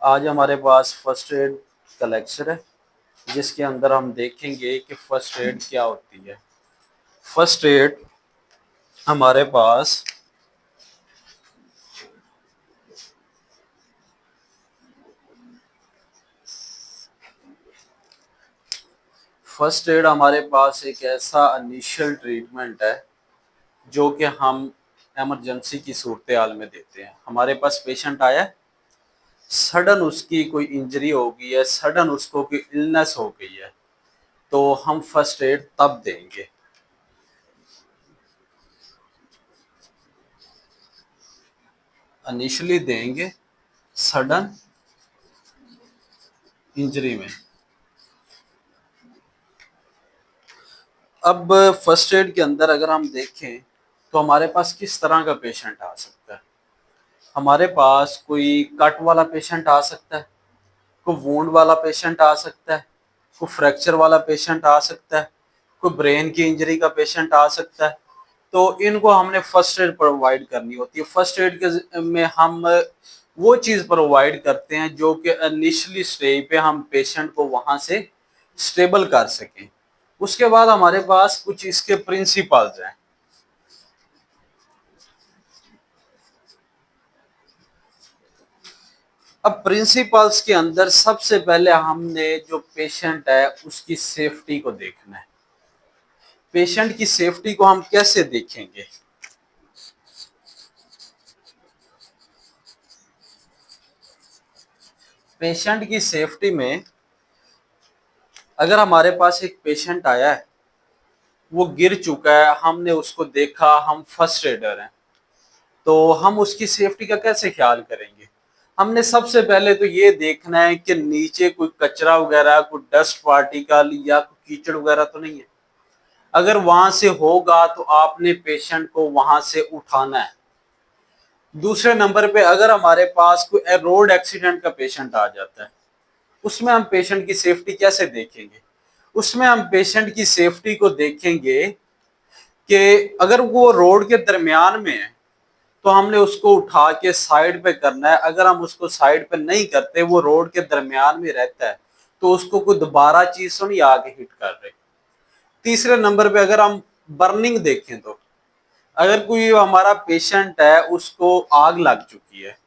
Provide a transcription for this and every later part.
आज हमारे पास first aid का लेक्चर है जिसके अंदर हम देखेंगे कि फर्स्ट एड क्या होती है। फर्स्ट एड हमारे पास फर्स्ट एड हमारे पास एक ऐसा इनिशियल ट्रीटमेंट है जो कि हम इमरजेंसी की सूरत हाल में देते हैं। हमारे पास पेशेंट आया है, सडन उसकी कोई इंजरी हो गई है, सडन उसको कोई इलनेस हो गई है, तो हम फर्स्ट एड तब देंगे। इनिशियली देंगे सडन इंजरी में। अब फर्स्ट एड के अंदर अगर हम देखें तो हमारे पास किस तरह का पेशेंट आ सकता है। हमारे पास कोई कट वाला पेशेंट आ सकता है, कोई वुंड वाला पेशेंट आ सकता है, कोई फ्रैक्चर वाला पेशेंट आ सकता है, कोई ब्रेन की इंजरी का पेशेंट आ सकता है। तो इनको हमने फर्स्ट एड प्रोवाइड करनी होती है। फर्स्ट एड के में हम वो चीज़ प्रोवाइड करते हैं जो कि इनिशियली स्टेज पे हम पेशेंट को वहां से स्टेबल कर सकें। उसके बाद हमारे पास कुछ इसके प्रिंसिपल्स हैं। अब प्रिंसिपल्स के अंदर सबसे पहले हमने जो पेशेंट है उसकी सेफ्टी को देखना है। पेशेंट की सेफ्टी को हम कैसे देखेंगे? पेशेंट की सेफ्टी में अगर हमारे पास एक पेशेंट आया है, वो गिर चुका है, हमने उसको देखा, हम फर्स्ट एडर हैं, तो हम उसकी सेफ्टी का कैसे ख्याल करेंगे? हमने सबसे पहले तो ये देखना है कि नीचे कोई कचरा वगैरह, कोई डस्ट पार्टिकल या कोई कीचड़ वगैरह तो नहीं है। अगर वहां से होगा तो आपने पेशेंट को वहां से उठाना है। दूसरे नंबर पे अगर हमारे पास कोई रोड एक्सीडेंट का पेशेंट आ जाता है, उसमें हम पेशेंट की सेफ्टी कैसे देखेंगे? उसमें हम पेशेंट की सेफ्टी को देखेंगे कि अगर वो रोड के दरमियान में है तो हमने उसको उठा के साइड पे करना है। अगर हम उसको साइड पे नहीं करते, वो रोड के दरमियान में रहता है, तो उसको कोई दोबारा चीज तो नहीं आगे हिट कर रहे। तीसरे नंबर पे अगर हम बर्निंग देखें तो अगर कोई हमारा पेशेंट है उसको आग लग चुकी है,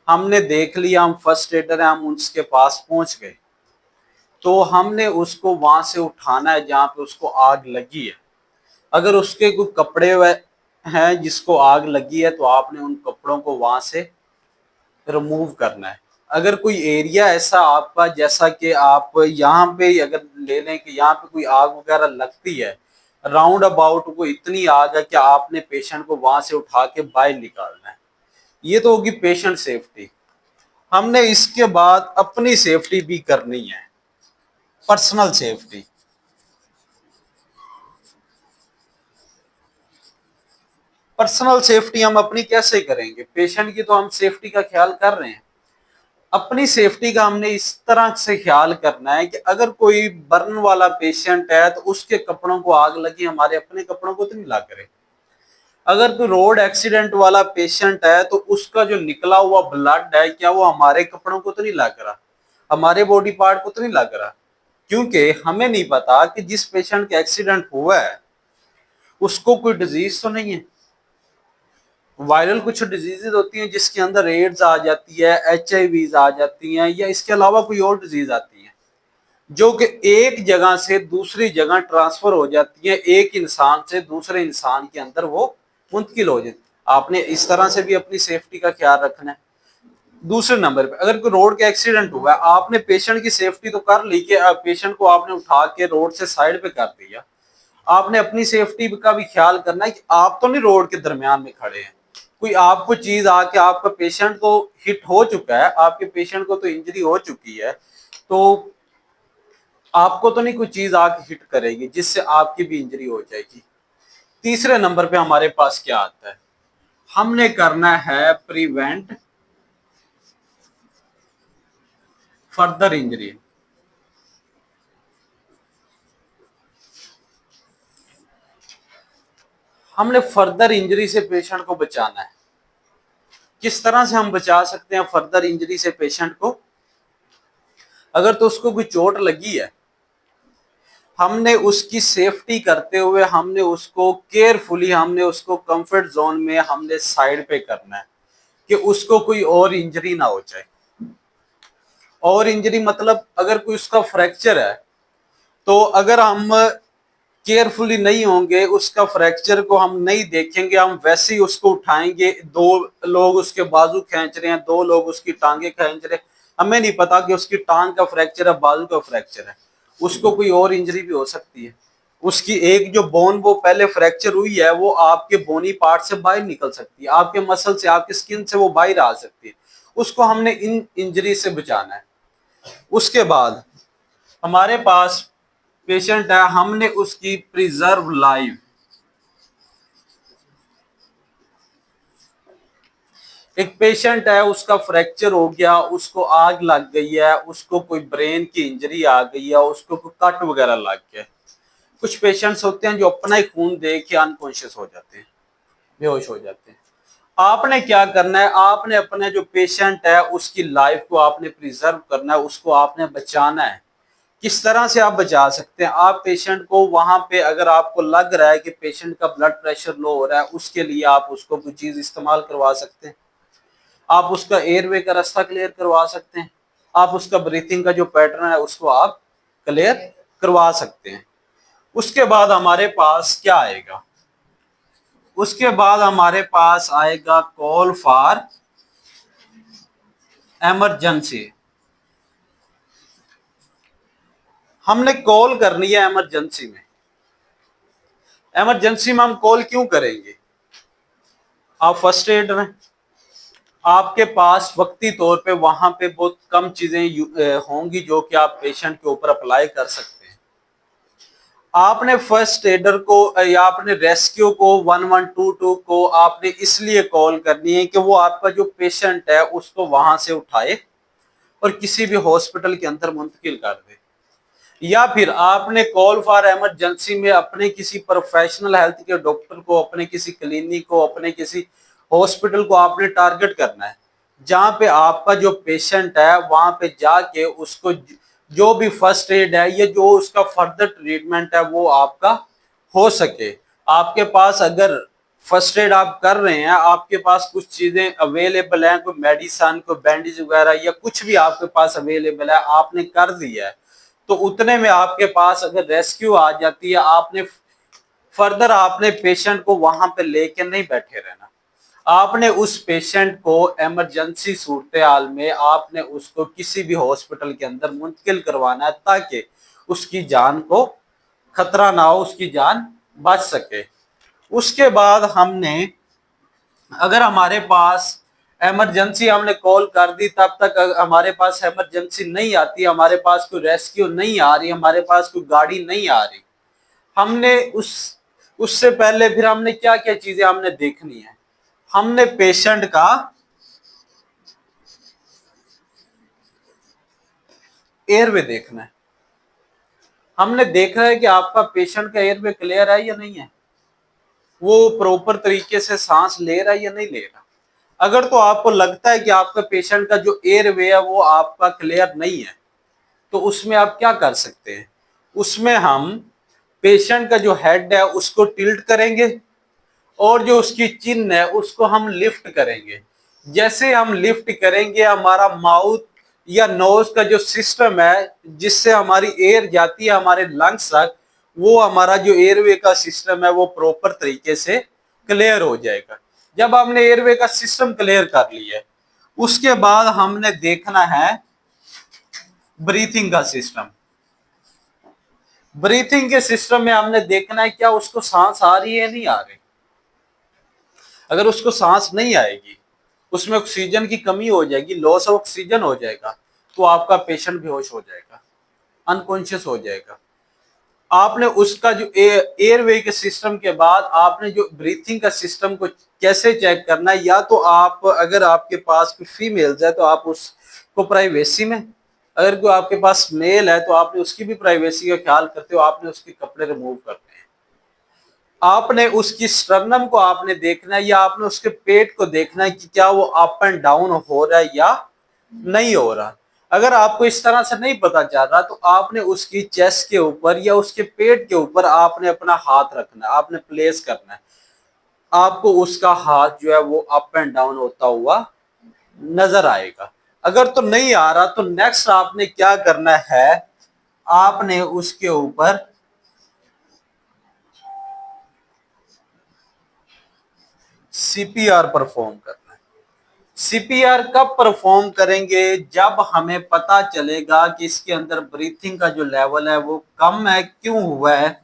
हमने देख लिया, हम फर्स्ट एडर है, हम उसके पास पहुंच गए, तो हमने उसको वहां से उठाना है जहां पे उसको आग लगी है। अगर उसके कोई कपड़े हैं जिसको आग लगी है, तो आपने उन कपड़ों को वहां से रिमूव करना है। अगर कोई एरिया ऐसा आपका, जैसा कि आप यहाँ पे अगर ले लें कि यहाँ पे कोई आग वगैरह लगती है, राउंड अबाउट को इतनी आग है कि आपने पेशेंट को वहां से उठा के बाहर निकालना है, ये तो होगी पेशेंट सेफ्टी। हमने इसके बाद अपनी सेफ्टी भी करनी है, पर्सनल सेफ्टी। पर्सनल सेफ्टी हम अपनी कैसे करेंगे? पेशेंट की तो हम सेफ्टी का ख्याल कर रहे हैं, अपनी सेफ्टी का हमने इस तरह से ख्याल करना है कि अगर कोई बर्न वाला पेशेंट है तो उसके कपड़ों को आग लगी, हमारे अपने कपड़ों को तो नहीं ला करे। अगर कोई रोड एक्सीडेंट वाला पेशेंट है तो उसका जो निकला हुआ ब्लड है, क्या वो हमारे कपड़ों को तो नहीं लग रहा, हमारे बॉडी पार्ट को तो नहीं लग रहा? क्योंकि हमें नहीं पता कि जिस पेशेंट का एक्सीडेंट हुआ है उसको कोई डिजीज तो नहीं है। वायरल कुछ डिजीजेज होती हैं जिसके अंदर एड्स आ जाती है, HIV आ जाती हैं, या इसके अलावा कोई और डिजीज आती है जो कि एक जगह से दूसरी जगह ट्रांसफर हो जाती है, एक इंसान से दूसरे इंसान के अंदर वो मुंतकिल हो जाती है। आपने इस तरह से भी अपनी सेफ्टी का ख्याल रखना है। दूसरे नंबर पे अगर कोई रोड का एक्सीडेंट हुआ है, आपने पेशेंट की सेफ्टी तो कर ली कि पेशेंट को आपने उठा के रोड से साइड पे कर दिया, आपने अपनी सेफ्टी का भी ख्याल करना है कि आप तो नहीं रोड के दरमियान में खड़े हैं, कोई आपको चीज आके आपका पेशेंट को हिट हो चुका है, आपके पेशेंट को तो इंजरी हो चुकी है, तो आपको तो नहीं कोई चीज आके हिट करेगी जिससे आपकी भी इंजरी हो जाएगी। तीसरे नंबर पे हमारे पास क्या आता है? हमने करना है प्रिवेंट फर्दर इंजरी। हमने फर्दर इंजरी से पेशेंट को बचाना है। किस तरह से हम बचा सकते हैं फर्दर इंजरी से पेशेंट को? अगर तो उसको कोई चोट लगी है, हमने उसकी सेफ्टी करते हुए हमने उसको केयरफुली, हमने उसको कंफर्ट जोन में हमने साइड पे करना है कि उसको कोई और इंजरी ना हो जाए। और इंजरी मतलब अगर कोई उसका फ्रैक्चर है, तो अगर हम केयरफुली नहीं होंगे, उसका फ्रैक्चर को हम नहीं देखेंगे, हम वैसे ही उसको उठाएंगे, दो लोग उसके बाजू खींच रहे हैं, दो लोग उसकी टांगे खींच रहे हैं, हमें नहीं पता कि उसकी टांग का फ्रैक्चर है, बाजू का फ्रैक्चर है, उसको कोई और इंजरी भी हो सकती है। उसकी एक जो बोन वो पहले फ्रैक्चर हुई है वो आपके बोनी पार्ट से बाहर निकल सकती है, आपके मसल से, आपके स्किन से वो बाहर आ सकती है। उसको हमने इन इंजरी से बचाना है। उसके बाद हमारे पास पेशेंट है, हमने उसकी प्रिजर्व लाइफ, एक पेशेंट है उसका फ्रैक्चर हो गया, उसको आग लग गई है, उसको कोई ब्रेन की इंजरी आ गई है, उसको कोई कट वगैरह लग गया। कुछ पेशेंट्स होते हैं जो अपना ही खून देख के अनकॉन्शियस हो जाते हैं, बेहोश हो जाते हैं। आपने क्या करना है, आपने अपने जो पेशेंट है उसकी लाइफ को आपने प्रिजर्व करना है, उसको आपने बचाना है। किस तरह से आप बचा सकते हैं, आप पेशेंट को वहां पे अगर आपको लग रहा है कि पेशेंट का ब्लड प्रेशर लो हो रहा है, उसके लिए आप उसको कोई चीज इस्तेमाल करवा सकते हैं। आप उसका एयरवे का रास्ता क्लियर करवा सकते हैं, आप उसका ब्रीथिंग का जो पैटर्न है उसको आप क्लियर करवा सकते हैं। उसके बाद हमारे पास क्या आएगा, उसके बाद हमारे पास आएगा कॉल फॉर इमरजेंसी। हमने कॉल करनी है इमरजेंसी में। इमरजेंसी में हम कॉल क्यों करेंगे, आप फर्स्ट एडर हैं, आपके पास वक्ती तौर पे वहां पे बहुत कम चीजें होंगी जो कि आप पेशेंट के ऊपर अप्लाई कर सकते हैं। आपने फर्स्ट एडर को या आपने रेस्क्यू को 1122 को आपने इसलिए कॉल करनी है कि वो आपका जो पेशेंट है उसको वहां से उठाए और किसी भी हॉस्पिटल के अंदर मुंतकिल कर दे। या फिर आपने कॉल फॉर इमरजेंसी में अपने किसी प्रोफेशनल हेल्थ के डॉक्टर को, अपने किसी क्लिनिक को, अपने किसी हॉस्पिटल को आपने टारगेट करना है, जहां पे आपका जो पेशेंट है वहां पे जाके उसको जो भी फर्स्ट एड है या जो उसका फर्दर ट्रीटमेंट है वो आपका हो सके। आपके पास अगर फर्स्ट एड आप कर रहे हैं, आपके पास कुछ चीजें अवेलेबल हैं, कोई मेडिसिन, कोई बैंडेज वगैरह या कुछ भी आपके पास अवेलेबल है, आपने कर दिया है, तो उतने में आपके पास अगर रेस्क्यू आ जाती है, आपने फर्दर आपने पेशेंट को वहां पे लेके नहीं बैठे रहना। आपने उस पेशेंट को इमरजेंसी सूरत हाल में आपने उसको किसी भी हॉस्पिटल के अंदर मुंतकिल करवाना है ताकि उसकी जान को खतरा ना हो, उसकी जान बच सके। उसके बाद हमने, अगर हमारे पास इमरजेंसी हमने कॉल कर दी, तब तक हमारे पास इमरजेंसी नहीं आती, हमारे पास कोई रेस्क्यू नहीं आ रही, हमारे पास कोई गाड़ी नहीं आ रही, हमने उससे पहले फिर हमने क्या क्या चीजें हमने देखनी है। हमने पेशेंट का एयरवे देखना है। हमने देखना है कि आपका पेशेंट का एयरवे क्लियर है या नहीं है, वो प्रॉपर तरीके से सांस ले रहा है या नहीं ले रहा। अगर तो आपको लगता है कि आपका पेशेंट का जो एयरवे है वो आपका क्लियर नहीं है, तो उसमें आप क्या कर सकते हैं, उसमें हम पेशेंट का जो हेड है उसको टिल्ट करेंगे और जो उसकी चिन है उसको हम लिफ्ट करेंगे। जैसे हम लिफ्ट करेंगे, हमारा माउथ या नोज का जो सिस्टम है जिससे हमारी एयर जाती है हमारे लंग्स तक, वो हमारा जो एयरवे का सिस्टम है वो प्रॉपर तरीके से क्लियर हो जाएगा। जब हमने एयरवे का सिस्टम क्लियर कर लिया है, उसके बाद हमने देखना है ब्रीथिंग का सिस्टम। ब्रीथिंग के सिस्टम में हमने देखना है क्या उसको सांस आ रही है नहीं आ रही। अगर उसको सांस नहीं आएगी, उसमें ऑक्सीजन की कमी हो जाएगी, लॉस ऑफ ऑक्सीजन हो जाएगा, तो आपका पेशेंट बेहोश हो जाएगा, अनकॉन्शियस हो जाएगा। आपने उसका जो एयरवे के सिस्टम के बाद आपने जो ब्रीथिंग का सिस्टम को कैसे चेक करना है, या तो आप अगर आपके पास कोई फीमेल्स है तो आप उसको प्राइवेसी में, अगर कोई आपके पास मेल है तो आपने उसकी भी प्राइवेसी का ख्याल करते हो, आपने उसके कपड़े रिमूव करते हैं। आपने उसकी स्टर्नम को आपने देखना है या आपने उसके पेट को देखना है कि क्या वो अप एंड डाउन हो रहा है या नहीं हो रहा। अगर आपको इस तरह से नहीं पता चल रहा तो आपने उसकी चेस्ट के ऊपर या उसके पेट के ऊपर आपने अपना हाथ रखना है, आपने प्लेस करना है। आपको उसका हाथ जो है वो अप एंड डाउन होता हुआ नजर आएगा। अगर तो नहीं आ रहा तो नेक्स्ट आपने क्या करना है, आपने उसके ऊपर सीपीआर परफॉर्म करना है। सीपीआर कब परफॉर्म करेंगे, जब हमें पता चलेगा कि इसके अंदर ब्रीथिंग का जो लेवल है वो कम है, क्यों हुआ है।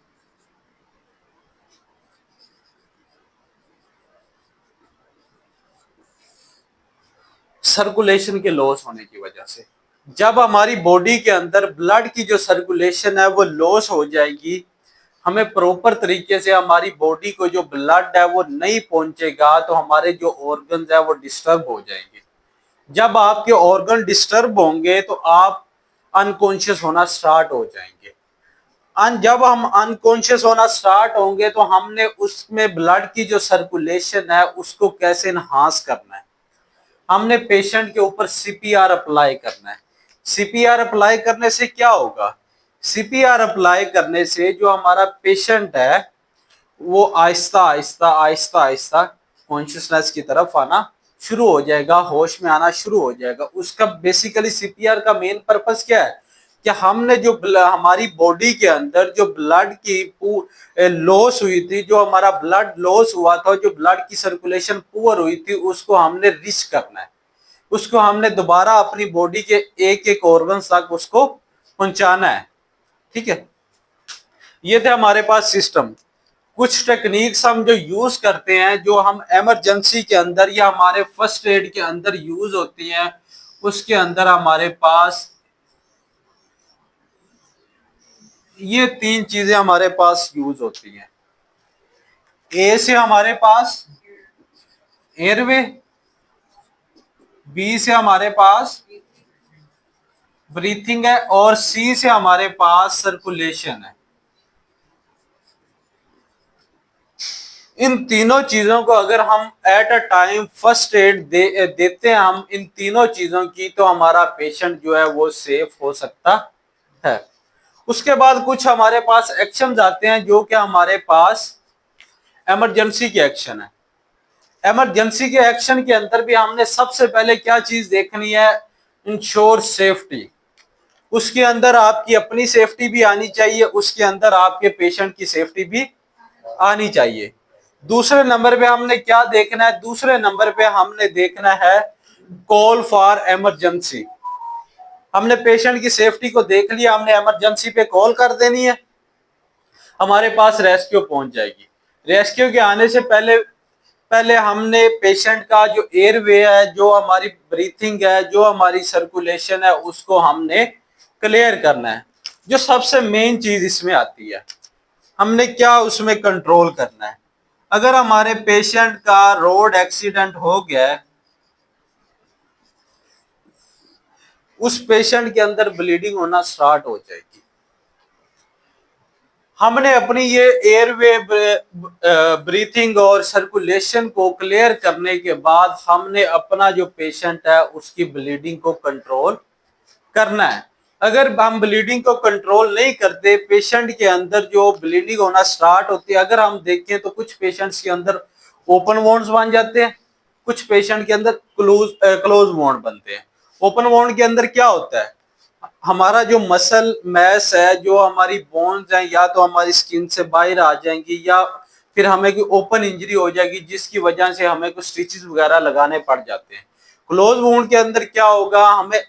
सर्कुलेशन के लॉस होने की वजह से। जब हमारी बॉडी के अंदर ब्लड की जो सर्कुलेशन है वो लॉस हो जाएगी, हमें प्रॉपर तरीके से हमारी बॉडी को जो ब्लड है वो नहीं पहुंचेगा, तो हमारे जो ऑर्गन्स है वो डिस्टर्ब हो जाएंगे। जब आपके ऑर्गन डिस्टर्ब होंगे तो आप अनकॉन्शियस होना स्टार्ट हो जाएंगे। जब हम अनकॉन्शियस होना स्टार्ट होंगे तो हमने उसमें ब्लड की जो सर्कुलेशन है उसको कैसे इनहांस करना है, हमने पेशेंट के ऊपर सीपीआर अप्लाई करना है। सीपीआर अप्लाई करने से क्या होगा, सीपीआर अप्लाई करने से जो हमारा पेशेंट है वो आहिस्ता आहिस्ता आहिस्ता आहिस्ता कॉन्शियसनेस की तरफ आना शुरू हो जाएगा, होश में आना शुरू हो जाएगा। उसका बेसिकली सीपीआर का मेन पर्पस क्या है कि हमने जो हमारी बॉडी के अंदर जो ब्लड की लॉस हुई थी, जो हमारा ब्लड लॉस हुआ था, जो ब्लड की सर्कुलेशन पुअर हुई थी, उसको हमने रिच करना है। उसको हमने दोबारा अपनी बॉडी के एक एक ऑर्गन तक उसको पहुंचाना है। ठीक है, ये थे हमारे पास सिस्टम। कुछ टेक्निक्स हम जो यूज करते हैं, जो हम इमरजेंसी के अंदर या हमारे फर्स्ट एड के अंदर यूज होती हैं, उसके अंदर हमारे पास ये तीन चीजें हमारे पास यूज होती हैं। ए से हमारे पास एयरवे, बी से हमारे पास ब्रीथिंग है, और सी से हमारे पास सर्कुलेशन है। इन तीनों चीजों को अगर हम at a time first aid देते हैं हम इन तीनों चीजों की, तो हमारा पेशेंट जो है वो सेफ हो सकता है। उसके बाद कुछ हमारे पास एक्शन आते हैं जो कि हमारे पास इमरजेंसी के एक्शन है। इमरजेंसी के एक्शन के अंदर भी हमने सबसे पहले क्या चीज देखनी है, इंश्योर सेफ्टी। उसके अंदर आपकी अपनी सेफ्टी भी आनी चाहिए, उसके अंदर आपके पेशेंट की सेफ्टी भी आनी चाहिए। दूसरे नंबर पे हमने क्या देखना है, दूसरे नंबर पे हमने देखना है कॉल फॉर इमरजेंसी। हमने पेशेंट की सेफ्टी को देख लिया, हमने इमरजेंसी पे कॉल कर देनी है, हमारे पास रेस्क्यू पहुंच जाएगी। रेस्क्यू के आने से पहले पहले हमने पेशेंट का जो एयरवे है, जो हमारी ब्रीथिंग है, जो हमारी सर्कुलेशन है, उसको हमने क्लियर करना है। जो सबसे मेन चीज इसमें आती है, हमने क्या उसमें कंट्रोल करना है। अगर हमारे पेशेंट का रोड एक्सीडेंट हो गया है, उस पेशेंट के अंदर ब्लीडिंग होना स्टार्ट हो जाएगी। हमने अपनी ये एयरवे ब्रीथिंग और सर्कुलेशन को क्लियर करने के बाद हमने अपना जो पेशेंट है उसकी ब्लीडिंग को कंट्रोल करना है। अगर हम ब्लीडिंग को कंट्रोल नहीं करते, पेशेंट के अंदर जो ब्लीडिंग होना स्टार्ट होती है, अगर हम देखें तो कुछ पेशेंट्स के अंदर ओपन वोन्स बन जाते हैं, कुछ पेशेंट के अंदर क्लोज वोंड बनते हैं। ओपन वोंड के अंदर क्या होता है, हमारा जो मसल मैस है, जो हमारी बोन्स हैं, या तो हमारी स्किन से बाहर आ जाएंगी या फिर हमें कोई ओपन इंजरी हो जाएगी, जिसकी वजह से हमें कुछ स्टिचेस वगैरह लगाने पड़ जाते हैं। क्लोज वुंड के अंदर क्या होगा, हमें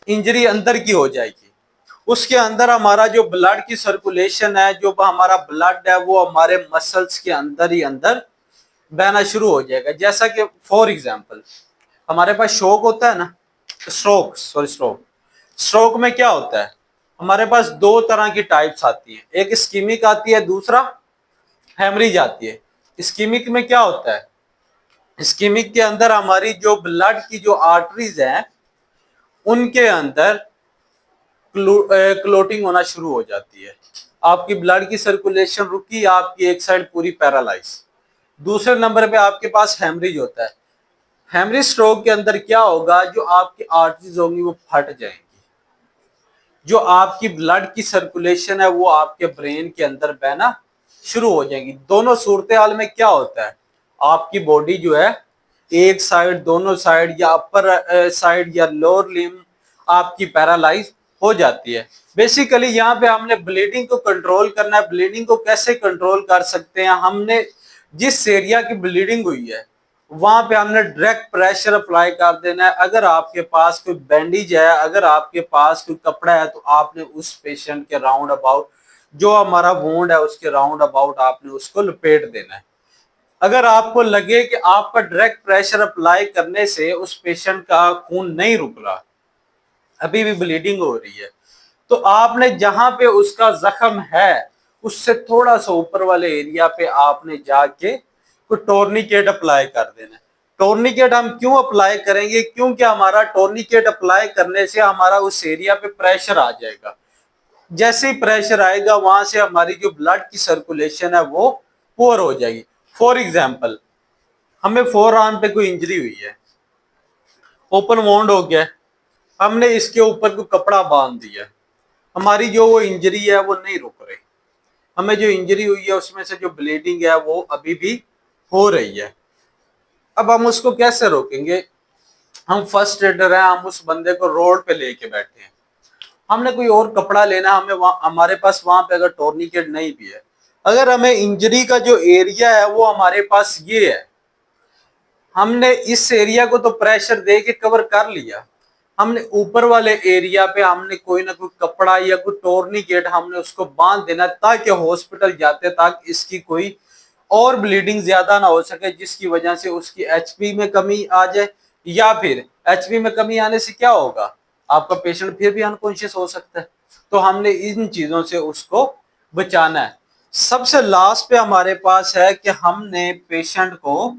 इंजरी अंदर की हो जाएगी, उसके अंदर हमारा जो ब्लड की सर्कुलेशन है, जो हमारा ब्लड है, वो हमारे मसल्स के अंदर ही अंदर बहना शुरू हो जाएगा। जैसा कि फॉर एग्जांपल हमारे पास शॉक होता है ना, स्ट्रोक स्ट्रोक में क्या होता है, हमारे पास दो तरह की टाइप्स आती हैं, एक इस्कीमिक आती है, दूसरा हेमरेज आती है। इस्कीमिक में क्या होता है, इस्कीमिक के अंदर हमारी जो ब्लड की जो आर्टरीज हैं उनके अंदर क्लोटिंग होना शुरू हो जाती है, आपकी ब्लड की सर्कुलेशन रुकी, आपकी एक साइड पूरी पैरालाइज। दूसरे नंबर पे आपके पास हेमरेज होता है। हेमरेज स्ट्रोक के अंदर क्या होगा, जो आपकी आर्टरीज होंगी वो फट जाएंगी, जो आपकी ब्लड की सर्कुलेशन है वो आपके ब्रेन के अंदर बहना शुरू हो जाएगी। दोनों सूरत हाल में क्या होता है, आपकी बॉडी जो है एक साइड, दोनों साइड, या अपर साइड या लोअर लिम्ब आपकी पैरालाइज हो जाती है। बेसिकली यहाँ पे हमने ब्लीडिंग को कंट्रोल करना है। ब्लीडिंग को कैसे कंट्रोल कर सकते हैं, हमने जिस एरिया की ब्लीडिंग हुई है वहां पे हमने डायरेक्ट प्रेशर अप्लाई कर देना है। अगर आपके पास कोई बैंडेज है, अगर आपके पास कोई कपड़ा है, तो आपने उस पेशेंट के राउंड अबाउट, जो हमारा वुंड है उसके राउंड अबाउट आपने उसको लपेट देना है। अगर आपको लगे कि आपका डायरेक्ट प्रेशर अप्लाई करने से उस पेशेंट का खून नहीं रुक रहा, अभी भी ब्लीडिंग हो रही है, तो आपने जहां पे उसका जख्म है उससे थोड़ा सा ऊपर वाले एरिया पे आपने जाके कोई टोर्निकेट अप्लाई कर देना है। टोर्निकेट हम क्यों अप्लाई करेंगे, क्योंकि हमारा टोर्निकेट अप्लाई करने से हमारा उस एरिया पे प्रेशर आ जाएगा। जैसे ही प्रेशर आएगा वहां से हमारी जो ब्लड की सर्कुलेशन है वो पुअर हो जाएगी। फॉर एग्जाम्पल, हमें फोर आर्म पे कोई इंजरी हुई है, ओपन वाउंड हो गया, हमने इसके ऊपर कोई कपड़ा बांध दिया, हमारी जो वो इंजरी है वो नहीं रुक रही, हमें जो इंजरी हुई है उसमें से जो ब्लीडिंग है वो अभी भी हो रही है। अब हम उसको कैसे रोकेंगे, हम फर्स्ट एडर हैं, हम उस बंदे को रोड पे लेके बैठे हैं, हमने कोई और कपड़ा लेना, हमें हमारे पास वहां पे अगर टोर्निकेट नहीं भी है, अगर हमें इंजरी का जो एरिया है वो हमारे पास ये है, हमने इस एरिया को तो प्रेशर दे के कवर कर लिया, हमने ऊपर वाले एरिया पे हमने कोई ना कोई कपड़ा या कोई टोर्निकेट हमने उसको बांध देना, ताकि हॉस्पिटल जाते तक इसकी कोई और ब्लीडिंग ज्यादा ना हो सके, जिसकी वजह से उसकी एचपी में कमी आ जाए, या फिर एचपी में कमी आने से क्या होगा, आपका पेशेंट फिर भी अनकॉन्शियस हो सकता है। तो हमने इन चीजों से उसको बचाना है। सबसे लास्ट पे हमारे पास है कि हमने पेशेंट को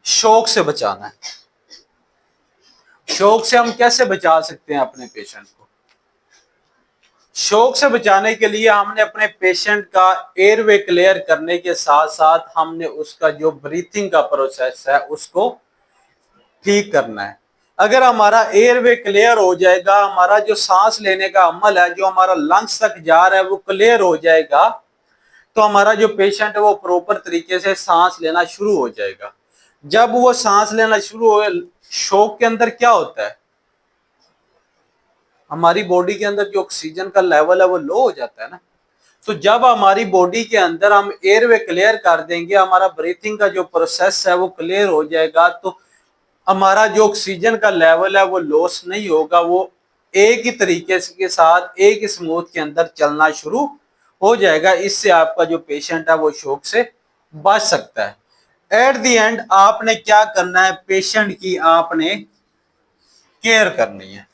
शौक से बचाना है। शौक से हम कैसे बचा सकते हैं अपने पेशेंट को, शौक से बचाने के लिए हमने अपने पेशेंट का एयरवे क्लियर करने के साथ साथ हमने उसका जो ब्रीथिंग का प्रोसेस है उसको ठीक करना है। अगर हमारा एयरवे क्लियर हो जाएगा, हमारा जो सांस लेने का अमल है, जो हमारा लंग्स तक जा रहा है वो क्लियर हो जाएगा, तो हमारा जो पेशेंट है वो प्रॉपर तरीके से सांस लेना शुरू हो जाएगा। जब वो सांस लेना शुरू हो, शौक के अंदर क्या होता है, हमारी बॉडी के अंदर जो ऑक्सीजन का लेवल है वो लो हो जाता है ना। तो जब हमारी बॉडी के अंदर हम एयरवे क्लियर कर देंगे, हमारा ब्रीथिंग का जो प्रोसेस है वो क्लियर हो जाएगा, तो हमारा जो ऑक्सीजन का लेवल है वो लॉस नहीं होगा, वो एक ही तरीके के साथ एक ही स्मूथ के अंदर चलना शुरू हो जाएगा। इससे आपका जो पेशेंट है वो शौक से बच सकता है। एट द एंड आपने क्या करना है, पेशेंट की आपने केयर करनी है।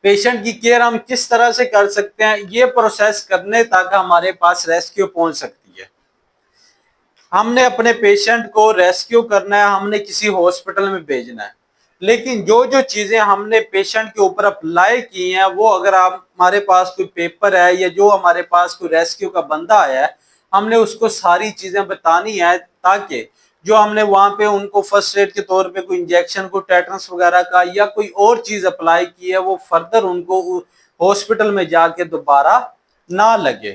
पेशेंट की केयर हम किस तरह से कर सकते हैं, ये प्रोसेस करने तक हमारे पास रेस्क्यू पहुंच सकती है। हमने अपने पेशेंट को रेस्क्यू करना है, हमने किसी हॉस्पिटल में भेजना है, लेकिन जो जो चीजें हमने पेशेंट के ऊपर अप्लाई की हैं वो अगर हमारे पास कोई पेपर है या जो हमारे पास कोई रेस्क्यू का बंदा आया है, हमने उसको सारी चीजें बतानी है, ताकि जो हमने वहां पे उनको फर्स्ट एड के तौर पे कोई इंजेक्शन, को टेटनस वगैरह का या कोई और चीज अप्लाई की है, वो फर्दर उनको हॉस्पिटल में जाके दोबारा ना लगे।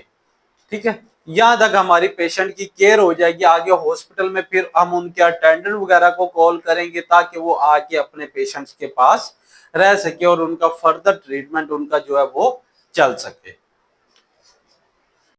ठीक है, यहाँ तक हमारी पेशेंट की केयर हो जाएगी। आगे हॉस्पिटल में फिर हम उनके अटेंडेंट वगैरह को कॉल करेंगे ताकि वो आके अपने पेशेंट्स के पास रह सके और उनका फर्दर ट्रीटमेंट उनका जो है वो चल सके।